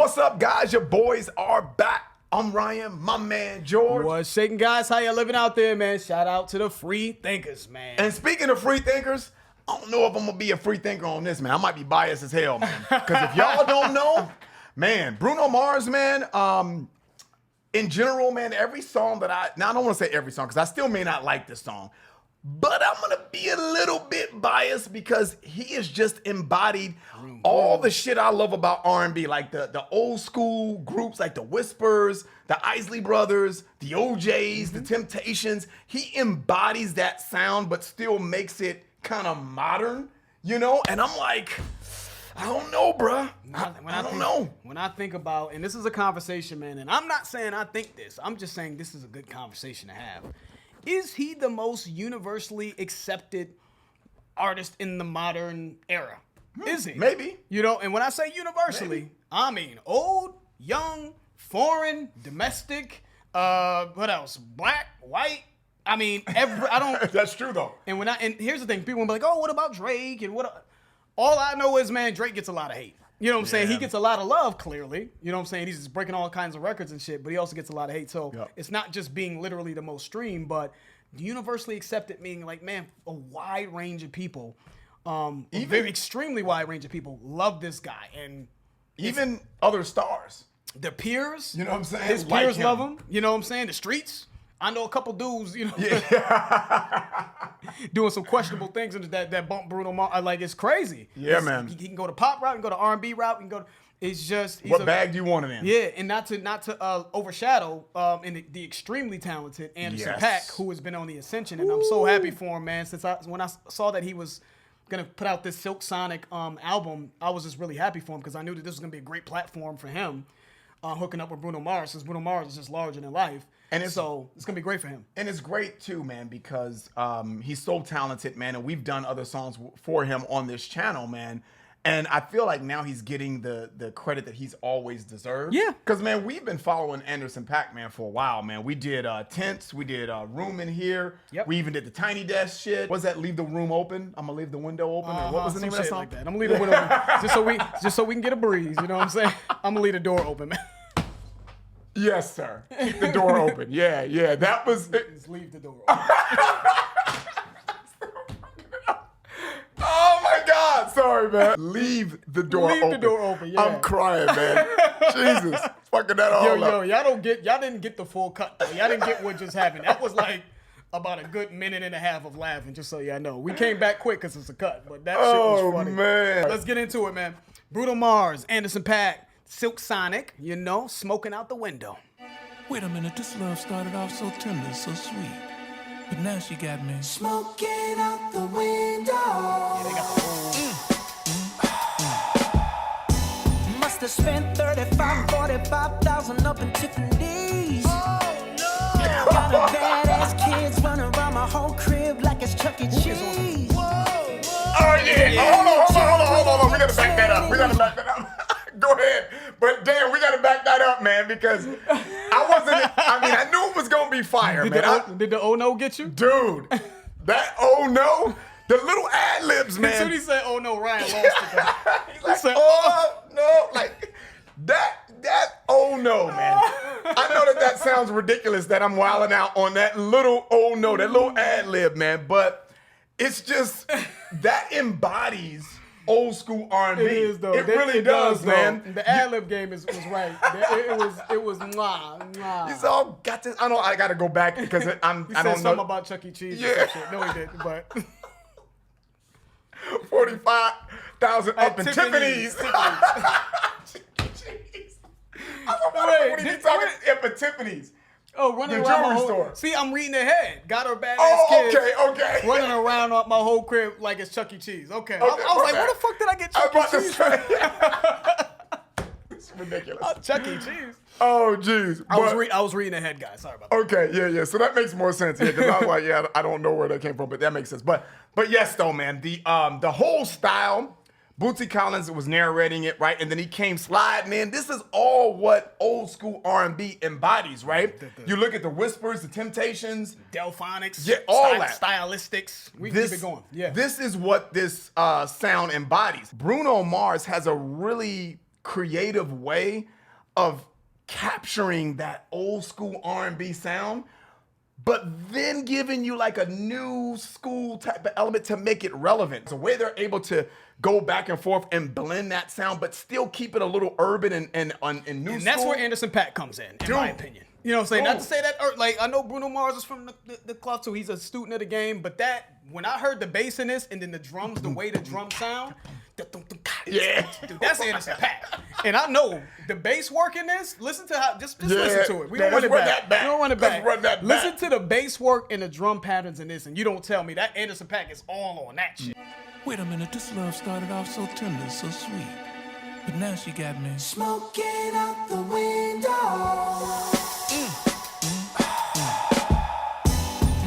What's up, guys? Your boys are back. I'm Ryan, my man George. What's shaking, guys? How you living out there, man? Shout out to the free thinkers, man. And speaking of free thinkers, I don't know if I'm gonna be a free thinker on this, man. I might be biased as hell, man. Because if y'all don't know, man, Bruno Mars, man, in general, man, every song that I don't want to say every song because I still may not like this song, but I'm gonna be a little bit biased because he has just embodied all the shit I love about R&B, like the old school groups like the Whispers, the Isley Brothers, the OJs, the Temptations. He embodies that sound, but still makes it kind of modern, you know? And I'm like, I don't know, bruh. I don't know. When I think about, and this is a conversation, man, and I'm not saying I think this, I'm just saying this is a good conversation to have. Is he the most universally accepted artist in the modern era? Is he? Maybe. You know, and when I say universally, I mean old, young, foreign, domestic, what else? Black, white. I mean, I don't. That's true though. And here's the thing, people will be like, oh, what about Drake? And all I know is, man, Drake gets a lot of hate. You know what I'm saying? He gets a lot of love, clearly. You know what I'm saying? He's just breaking all kinds of records and shit, but he also gets a lot of hate. So It's not just being literally the most streamed, but universally accepted meaning like, man, a wide range of people, very extremely wide range of people love this guy. And even other stars. The peers, you know what I'm saying? His peers love him. You know what I'm saying? The streets. I know a couple dudes, you know, doing some questionable things that bump Bruno Mars. Like, it's crazy. Man. He can go to pop route, he can go to R&B route, he can go to, it's just. What bag do you want him in? Yeah, and not to overshadow the extremely talented Anderson Paak, who has been on the ascension, and I'm so happy for him, man. When I saw that he was gonna put out this Silk Sonic album, I was just really happy for him because I knew that this was gonna be a great platform for him, hooking up with Bruno Mars, since Bruno Mars is just larger than life. And so it's going to be great for him. And it's great, too, man, because he's so talented, man, and we've done other songs for him on this channel, man. And I feel like now he's getting the credit that he's always deserved. Yeah. Because, man, we've been following Anderson Paak, man, for a while, man. We did Tents. We did Room in Here. Yep. We even did the Tiny Desk shit. What's that? Leave the Room open. I'm going to leave the window open. Or what was the name of that song? Like that. I'm going to leave the window open just so we can get a breeze. You know what I'm saying? I'm going to leave the door open, man. Yes, sir. Keep the door open. Yeah. That was it. Just leave the door open. Oh my God. Sorry, man. Leave the door open. Leave the door open, yeah. I'm crying, man. Jesus. Fucking that all up. Y'all didn't get the full cut, though. Y'all didn't get what just happened. That was like about a good minute and a half of laughing, just so y'all know. We came back quick because it's a cut, but that shit was funny. Man. Let's get into it, man. Bruno Mars, Anderson Paak, Silk Sonic, you know, smoking out the window. Wait a minute, this love started off so tender, so sweet. But now she got me smoking out the window. Yeah, they got the whole... Must have spent 45,000 up in Tiffany's. Oh, no! Got a badass kids running around my whole crib like it's Chuck E. Cheese. Oh, yeah. Hold on. We got to back that up. Go ahead. But damn, we got to back that up, man, because I knew it was going to be fire, man. Did the oh no get you? Dude, that oh no, the little ad-libs, man. As soon as he said oh no, Ryan lost it. He's like, oh no, like that oh no, man. I know that sounds ridiculous that I'm wilding out on that little oh no, that little ad-lib, man, but it's just, that embodies old school R&B. It is, though. It really does, man. The ad-lib game was right. It was mwah. He's all got this. I got to go back because He I don't said know. something about Chuck E. Cheese. Yeah. Or some shit. No, he didn't, but 45,000 up in Tiffany's. Tiffany's. What are you talking up at Tiffany's? Oh, running the around my jewelry whole store. See, I'm reading ahead. Got her badass kids. Okay. Running around my whole crib like it's Chuck E. Cheese. Okay. I was like, where the fuck did I get I Chuck was E. about to Cheese? say. It's ridiculous. Chuck E. Cheese. Oh, jeez. I was reading ahead, guys. Sorry about that. Okay, yeah. So that makes more sense here because I was like, I don't know where that came from, but that makes sense. But yes, though, man, the whole style. Bootsy Collins was narrating it, right? And then he came sliding in. This is all what old school R&B embodies, right? You look at the Whispers, the Temptations. Delphonics. Yeah, all that. Stylistics. We keep it going. Yeah. This is what this sound embodies. Bruno Mars has a really creative way of capturing that old school R&B sound, but then giving you like a new school type of element to make it relevant. It's a way they're able to go back and forth and blend that sound, but still keep it a little urban and new school. And that's where Anderson .Paak comes in my opinion. You know what I'm saying? Not to say that, like, I know Bruno Mars is from the club, so he's a student of the game, but that, when I heard the bass in this and then the drums, the way the drums sound, yeah, dude, that's Anderson .Paak. And I know the bass work in this, listen to how, just listen to it. We don't run it back. We don't run it back. Run that listen back. to the bass work and the drum patterns in this, and you don't tell me that Anderson .Paak is all on that shit. Wait a minute, this love started off so tender, so sweet. But now she got me Smoking out the window.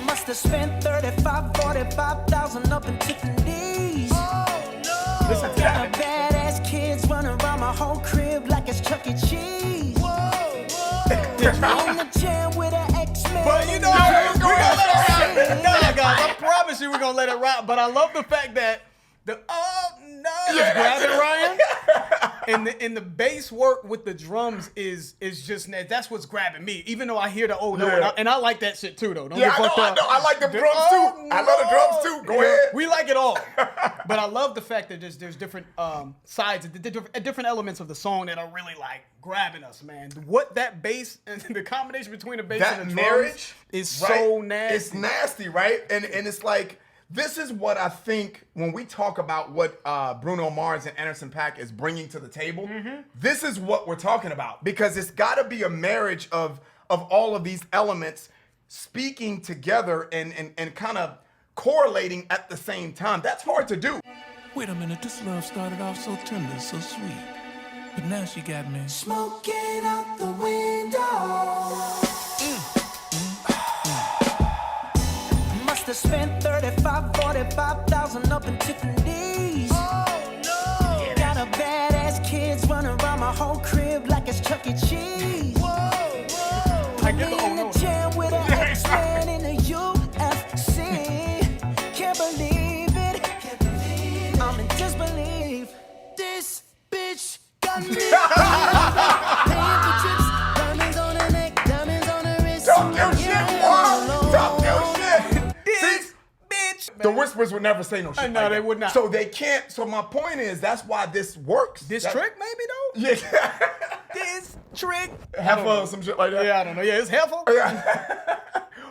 Must have spent 35, 45,000 up in Tiffany's. Listen to Got that. a badass kids running around my whole crib like it's Chuck E. Cheese. On the jam with an X-Men. But you know, Yeah, we're go gonna ahead. let it ride. Nah, guys, I promise you we're gonna let it ride. But I love the fact that the is grabbing Ryan, and the bass work with the drums is just that's what's grabbing me. Even though I hear the and I like that shit too though. Don't Yeah, get fucked I up. know. I like the drums too. I love the drums too. Go ahead. We like it all. But I love the fact that there's different sides, different elements of the song that are really like grabbing us, man. What that bass and the combination between the bass That and the marriage drums is right? so nasty. It's nasty, right? And it's like, this is what I think when we talk about what Bruno Mars and Anderson .Paak is bringing to the table. This is what we're talking about, because it's got to be a marriage of all of these elements speaking together and kind of correlating at the same time. That's hard to do. Wait a minute, this love started off so tender, so sweet. But now she got me Smoking out the window. Must have spent 35, 45,000 up in Tiffany's. Got a badass kids running around my whole crib like it's Chuck E. Cheese. I get the In the jam with an X-Men in the UFC. Can't believe it. I'm in disbelief. This bitch got me. Paying for trips, diamonds on her neck, diamonds on her wrist. Talk your And shit, I'm boy. alone. Talk your shit. This See? bitch. The Whispers would never say no shit. No, like they that. would not. So they can't. So my point is, that's why this works. This That- trick, maybe though. Yeah. This trick. Have some shit like that. Yeah, I don't know. Yeah, it's helpful.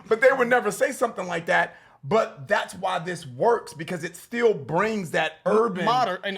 But they would never say something like that. But that's why this works, because it still brings that urban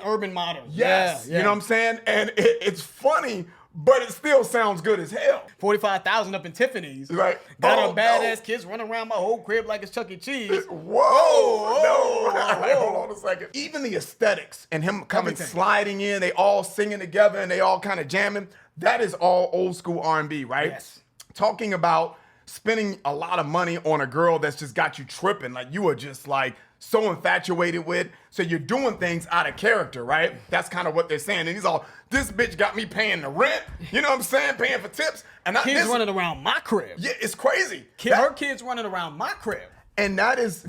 Urban modern. Yes, Yeah, you know what I'm saying? And it's funny, but it still sounds good as hell. 45,000 up in Tiffany's. Right. Got Oh, a badass no. kids running around my whole crib like it's Chuck E. Cheese. Whoa, no. Hold on a second. Even the aesthetics and him coming Everything. sliding in, they all singing together and they all kind of jamming. That is all old school R&B, right? Yes. Talking about spending a lot of money on a girl that's just got you tripping, like you are just like so infatuated with. So you're doing things out of character, right? That's kind of what they're saying. And he's all, this bitch got me paying the rent. You know what I'm saying? Paying for tips. And Kids running around my crib. Yeah, it's crazy. Her kids running around my crib. And that is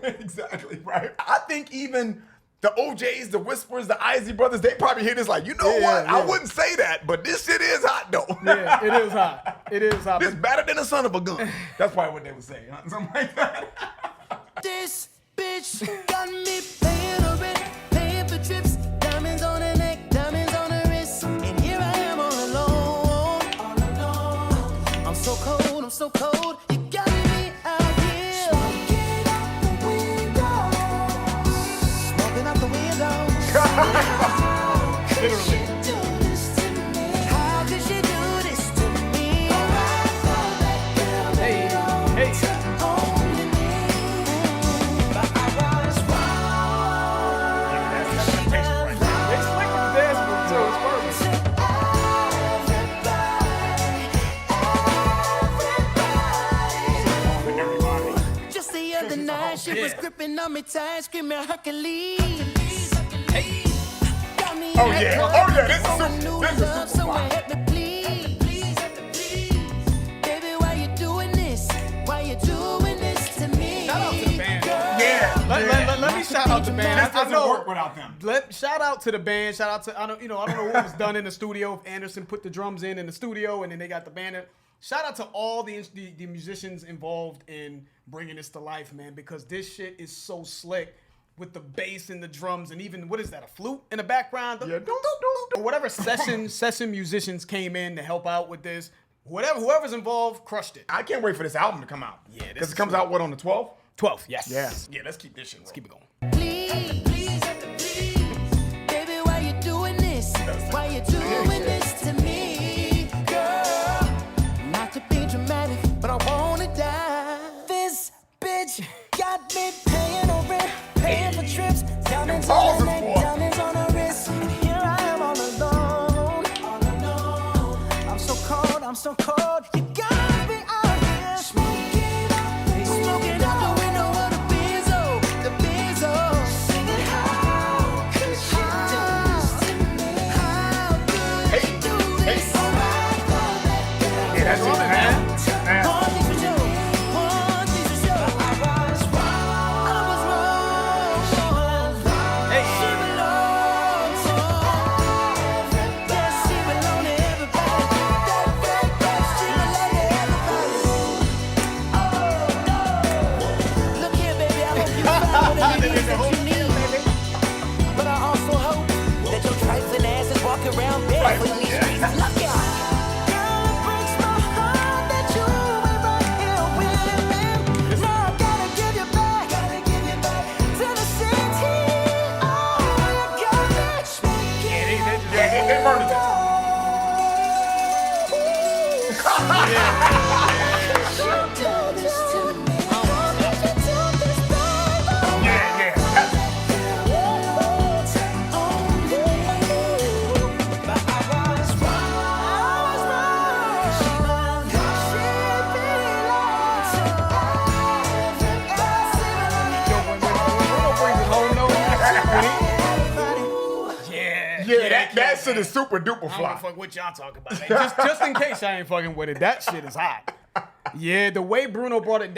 exactly right. I think even the OJs, the Whispers, the Isley Brothers, they probably hear this like, you know what? Yeah. I wouldn't say that, but this shit is hot though. Yeah, it is hot. It is hot. This better than a son of a gun. That's probably what they would say, huh? Something like that. This bitch got me paying her rent, paying for trips, diamonds on her neck, diamonds on her wrist, and here I am all alone, all alone. I'm so cold, I'm so cold. You got me out here, smoking out the window, smoking out the window. Literally. How could she do this to me? Hey, hey. They slick with the dance move too. It's perfect. Just the other night, she was gripping on me tight, screaming Hercules. Got me Oh, yeah. Oh, yeah. This is on a super- new this is love, super so fly. help me please. Baby, why you doing this? Why you doing this to me? Shout out to the band. Girl, Yeah. Let me me shout out the band. This I doesn't know. work without them. Shout out to the band. Shout out to I don't know what was done in the studio. If Anderson put the drums in the studio, and then they got the band. Shout out to all the musicians involved in bringing this to life, man. Because this shit is so slick with the bass and the drums, and even what is that? A flute in the background? Yeah, Or whatever session musicians came in to help out with this. Whoever's involved crushed it. I can't wait for this album to come out. Yeah, because it comes out what on the 12th? 12th, yes. Yeah. Let's keep this shit. Let's keep it going. Please, baby, why you doing this? Why you doing this to me, girl? Not to be dramatic, but I wanna die. This bitch got me paying no rent, paying for trips, diamonds on the neck, diamonds on the wrist, and here I am all alone. I'm so cold, I'm so cold. You got me out here smoking out the window of the Benzo, singing how could you do this to me? How could you do this? Alright, Yeah, that's it, man. one thing for sure, I was wrong. She belongs to yes, she belongs to everybody. She belongs to everybody. Look here, baby, I hope you find what it is that you need. But I also hope that your trifling ass is walking around barefoot in these streets. Look here. Girl, it breaks my heart that you ain't right here with me. Now I gotta give you back to the city. Oh, you got me smoking. They murdered this. Yeah. Yeah, that shit is super duper I don't fly. fuck what y'all talking about. Man. Just in case I ain't fucking with it, that shit is hot. Yeah, the way Bruno brought it,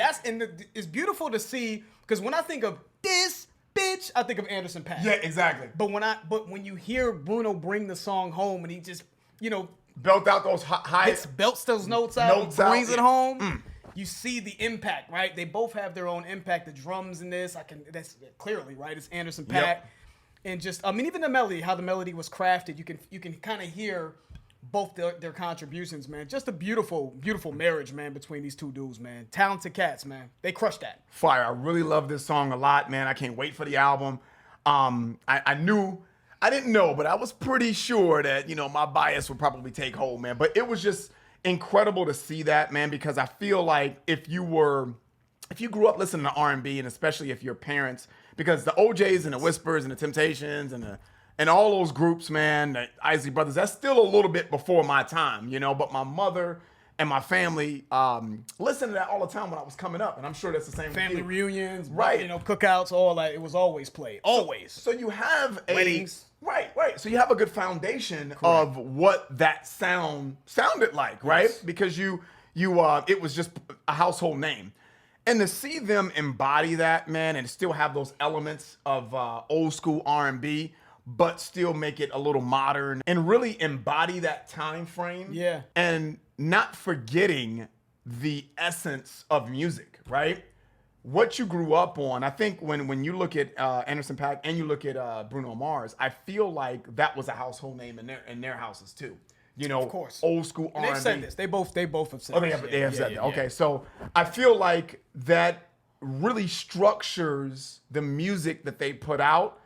it's beautiful to see. Because when I think of this bitch, I think of Anderson .Paak. Yeah, exactly. But when you hear Bruno bring the song home and he just Belt out those high. belts those notes out, Notes and brings out, it yeah. home. You see the impact, right? They both have their own impact. The drums in this, that's clearly right. It's Anderson .Paak. Yep. And just, even the melody, how the melody was crafted, you can kind of hear both their contributions, man. Just a beautiful, beautiful marriage, man, between these two dudes, man. Talented cats, man. They crushed that. Fire. I really love this song a lot, man. I can't wait for the album. I didn't know, but I was pretty sure that, my bias would probably take hold, man. But it was just incredible to see that, man, because I feel like if you grew up listening to R&B, and especially if your parents, because the OJs and the Whispers and the Temptations and all those groups, man, the Isley Brothers, that's still a little bit before my time, but my mother and my family listened to that all the time when I was coming up, and I'm sure that's the same Family with you. reunions, Right. Cookouts, all that. It was always played. Always. So you have Weddings. Right. So you have a good foundation of what that sounded like, right? Because you it was just a household name. And to see them embody that, man, and still have those elements of old school R&B, but still make it a little modern and really embody that time frame. Yeah. And not forgetting the essence of music, right? What you grew up on. I think when you look at Anderson .Paak and you look at Bruno Mars, I feel like that was a household name in their houses too. Of course. Old school R&B. They've said this. They both have said Oh, this. they have said that. Yeah. Okay, so I feel like that really structures the music that they put out,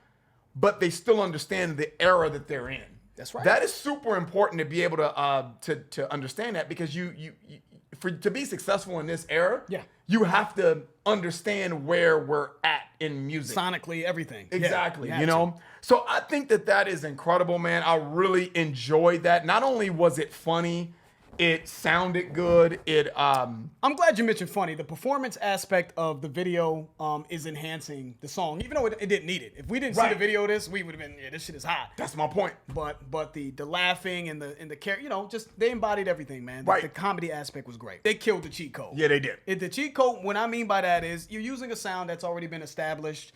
but they still understand the era that they're in. That's right. That is super important to be able to understand that, because to be successful in this era, Yeah. you have to understand where we're at in music. Sonically, everything. Exactly, Yeah, you know? So I think that is incredible, man. I really enjoyed that. Not only was it funny, it sounded good. I'm glad you mentioned funny. The performance aspect of the video is enhancing the song, even though it didn't need it. If we didn't see the Right. video of this, we would have been, this shit is hot. That's my point. But the laughing and the care, just they embodied everything, man. Right. The comedy aspect was great. They killed the cheat code. Yeah, they did. The cheat code, what I mean by that is you're using a sound that's already been established.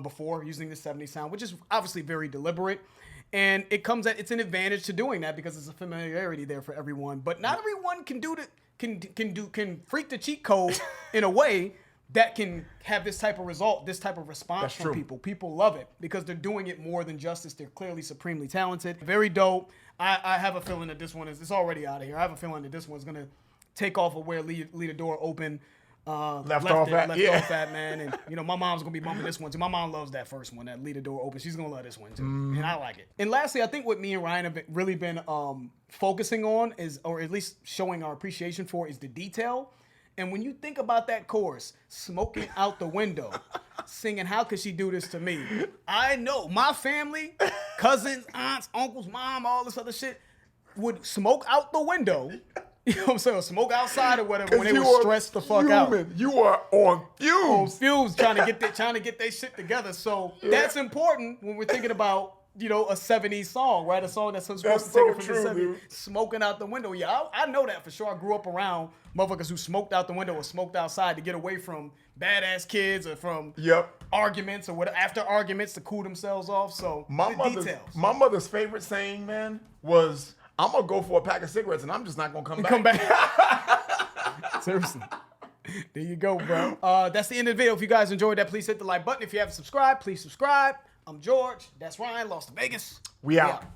before using the 70s sound, which is obviously very deliberate. And it's an advantage to doing that because there's a familiarity there for everyone. But not everyone can freak the cheat code in a way that can have this type of result, this type of response from people. People love it because they're doing it more than justice. They're clearly supremely talented. Very dope. I have a feeling that this one it's already out of here. I have a feeling that this one's going to take off of where Leave the Door Open left off at, man. And, you know, my mom's going to be bumping this one too. My mom loves that first one, that Leave the Door Open. She's going to love this one too. And I like it. And lastly, I think what me and Ryan have really been focusing on is, or at least showing our appreciation for, is the detail. And when you think about that chorus, smoking out the window, singing, how could she do this to me? I know my family, cousins, aunts, uncles, mom, all this other shit would smoke out the window. You know what I'm saying? Or smoke outside or whatever when they were stressed the fuck out. You are on fumes. On fumes, trying to get their shit together. So that's important when we're thinking about, you know, a 70s song, right? A song that's supposed to take it from the 70s. Dude. Smoking out the window. Yeah, I know that for sure. I grew up around motherfuckers who smoked out the window or smoked outside to get away from badass kids or from arguments or whatever, after arguments to cool themselves off. So my mother's favorite saying, man, was, I'm going to go for a pack of cigarettes and I'm just not going to come back. Seriously. There you go, bro. That's the end of the video. If you guys enjoyed that, please hit the like button. If you haven't subscribed, please subscribe. I'm George. That's Ryan. Lost to Vegas. We out.